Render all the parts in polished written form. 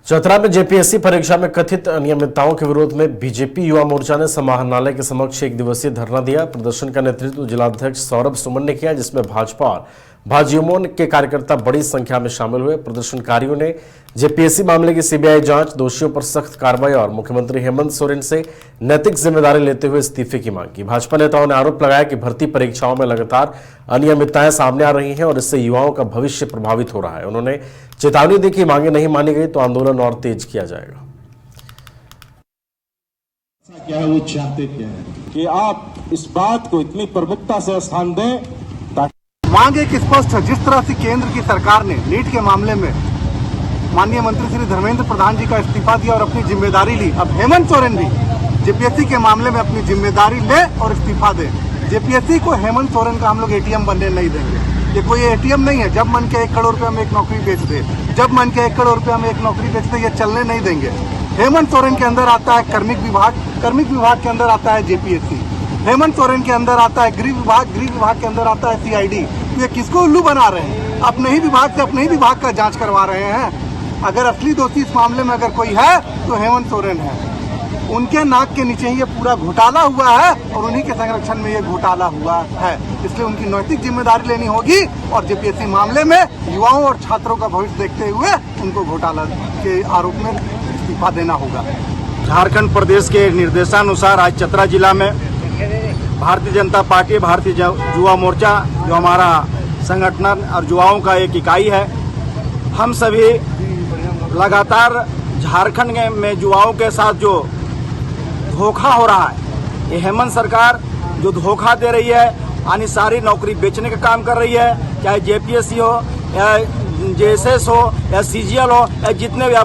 चतरा में जेपीएससी परीक्षा में कथित अनियमितताओं के विरोध में बीजेपी युवा मोर्चा ने समाहरणालय के समक्ष एक दिवसीय धरना दिया। प्रदर्शन का नेतृत्व जिलाध्यक्ष सौरभ सुमन ने किया, जिसमें भाजपा और भाजयुमो के कार्यकर्ता बड़ी संख्या में शामिल हुए। प्रदर्शनकारियों ने जेपीएससी मामले की सीबीआई जांच, दोषियों पर सख्त कार्रवाई और मुख्यमंत्री हेमंत सोरेन से नैतिक जिम्मेदारी लेते हुए इस्तीफे की मांग की। भाजपा नेताओं ने आरोप लगाया कि भर्ती परीक्षाओं में लगातार अनियमितताएं सामने आ रही हैं और इससे युवाओं का भविष्य प्रभावित हो रहा है। उन्होंने चेतावनी दी कि मांगे नहीं मानी गई तो आंदोलन और तेज किया जाएगा। क्या है वो चाहते क्या है कि आप इस बात को इतनी प्रमुखता से स्थान दें। मांग एक स्पष्ट है। जिस तरह से केंद्र की सरकार ने नीट के मामले में माननीय मंत्री श्री धर्मेंद्र प्रधान जी का इस्तीफा दिया और अपनी जिम्मेदारी ली, अब हेमंत सोरेन भी जेपीएससी के मामले में अपनी जिम्मेदारी ले और इस्तीफा दे। जेपीएससी को हेमंत सोरेन का हम लोग एटीएम बनने नहीं देंगे। ये कोई एटीएम नहीं है। जब मन के 1 करोड़ रुपया में एक नौकरी बेच दे, जब मन के 1 करोड़ रुपया में एक नौकरी बेच दे, ये चलने नहीं देंगे। हेमंत सोरेन के अंदर आता है कार्मिक विभाग के अंदर आता है जेपीएससी, हेमंत सोरेन के अंदर आता है गृह विभाग के अंदर आता है सीआईडी। तो ये किसको उल्लू बना रहे हैं? अपने ही विभाग का जांच करवा रहे हैं। अगर असली दोषी इस मामले में अगर कोई है तो हेमंत सोरेन है। उनके नाक के नीचे ही ये पूरा घोटाला हुआ है और उन्हीं के संरक्षण में ये घोटाला हुआ है। इसलिए उनकी नैतिक जिम्मेदारी लेनी होगी और जेपीएससी मामले में युवाओं और छात्रों का भविष्य देखते हुए उनको घोटाला के आरोप में इस्तीफा देना होगा। झारखंड प्रदेश के निर्देशानुसार आज चतरा जिला में भारतीय जनता पार्टी, भारतीय युवा मोर्चा जो हमारा संगठन और युवाओं का एक इकाई है, हम सभी लगातार झारखंड में युवाओं के साथ जो धोखा हो रहा है, ये हेमंत सरकार जो धोखा दे रही है, यानी सारी नौकरी बेचने का काम कर रही है। चाहे जेपीएससी हो या जेएसएस हो या सीजीएल हो या जितने भी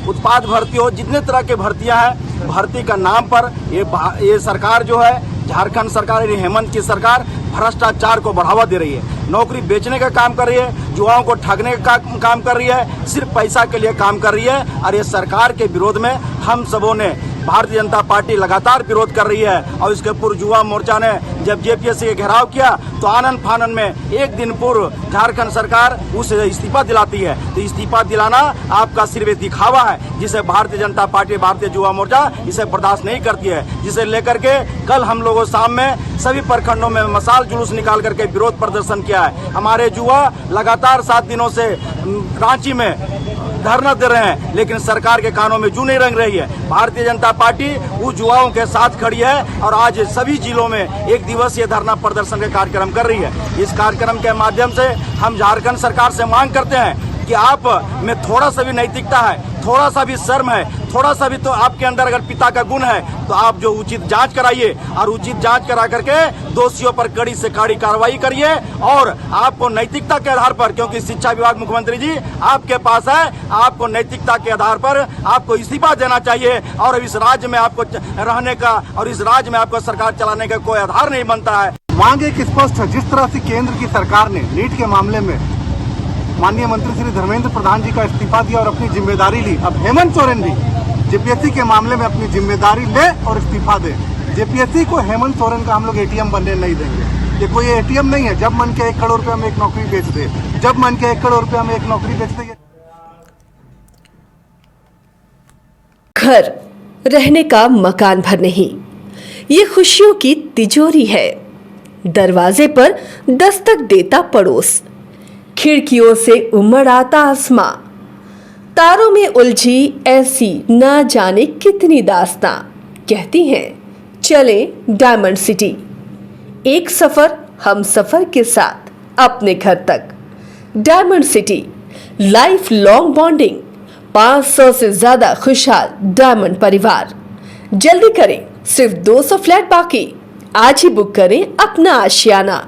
उत्पाद भर्ती हो, जितने तरह के भर्तियां हैं, भर्ती का नाम पर ये सरकार जो है, झारखंड सरकार, हेमंत की सरकार भ्रष्टाचार को बढ़ावा दे रही है, नौकरी बेचने का काम कर रही है, युवाओं को ठगने का काम कर रही है, सिर्फ पैसा के लिए काम कर रही है। और ये सरकार के विरोध में हम सबों ने, भारतीय जनता पार्टी लगातार विरोध कर रही है। और इसके पूर्व युवा मोर्चा ने जब जेपीएससी के घेराव किया तो आनन फानन में एक दिन पूर्व झारखंड सरकार उसे इस्तीफा दिलाती है। तो इस्तीफा दिलाना आपका सिर्फ एक दिखावा है, जिसे भारतीय जनता पार्टी, भारतीय युवा मोर्चा इसे बर्दाश्त नहीं करती है। जिसे लेकर के कल हम लोगों शाम में सभी प्रखंडों में मशाल जुलूस निकाल करके विरोध प्रदर्शन किया है। हमारे युवा लगातार 7 दिनों से रांची में धरना दे रहे हैं, लेकिन सरकार के कानों में जू नहीं रंग रही है। भारतीय जनता पार्टी उस युवाओं के साथ खड़ी है और आज सभी जिलों में एक दिवसीय धरना प्रदर्शन का कार्यक्रम कर रही है। इस कार्यक्रम के माध्यम से हम झारखंड सरकार से मांग करते हैं कि आप में थोड़ा सा भी नैतिकता है, थोड़ा सा भी शर्म है, थोड़ा सा भी तो आपके अंदर अगर पिता का गुण है तो आप जो उचित जांच कराइए और उचित जांच करा करके दोषियों पर कड़ी से कड़ी कार्रवाई करिए। और आपको नैतिकता के आधार पर, क्योंकि शिक्षा विभाग मुख्यमंत्री जी आपके पास है, आपको नैतिकता के आधार पर आपको इस्तीफा देना चाहिए। और इस राज्य में आपको रहने का और इस राज्य में आपको सरकार चलाने का कोई आधार नहीं बनता है। मांग एक स्पष्ट है। जिस तरह से केंद्र की सरकार ने नीट के मामले में माननीय मंत्री श्री धर्मेंद्र प्रधान जी का इस्तीफा दिया और अपनी जिम्मेदारी ली, अब हेमंत सोरेन भी जेपीएससी के मामले में अपनी जिम्मेदारी ले और इस्तीफा दे। जेपीएससी को हेमंत सोरेन का हम लोग एटीएम बनने नहीं देंगे। ये कोई एटीएम नहीं है। जब मन के 1 करोड़ रुपया में एक नौकरी बेच दे, जब मन के 1 करोड़ रुपया में एक नौकरी बेच दे। घर रहने का मकान भर नहीं, ये खुशियों की तिजोरी है। दरवाजे पर दस्तक देता पड़ोस, खिड़कियों से उमड़ आता आसमां, तारों में उलझी ऐसी ना जाने कितनी दास्तां। कहती हैं चले डायमंड सिटी, एक सफर हम सफर के साथ अपने घर तक। Diamond city, life long bonding, 500 से ज्यादा खुशहाल डायमंड परिवार। जल्दी करें, सिर्फ 200 फ्लैट बाकी। आज ही बुक करें अपना आशियाना।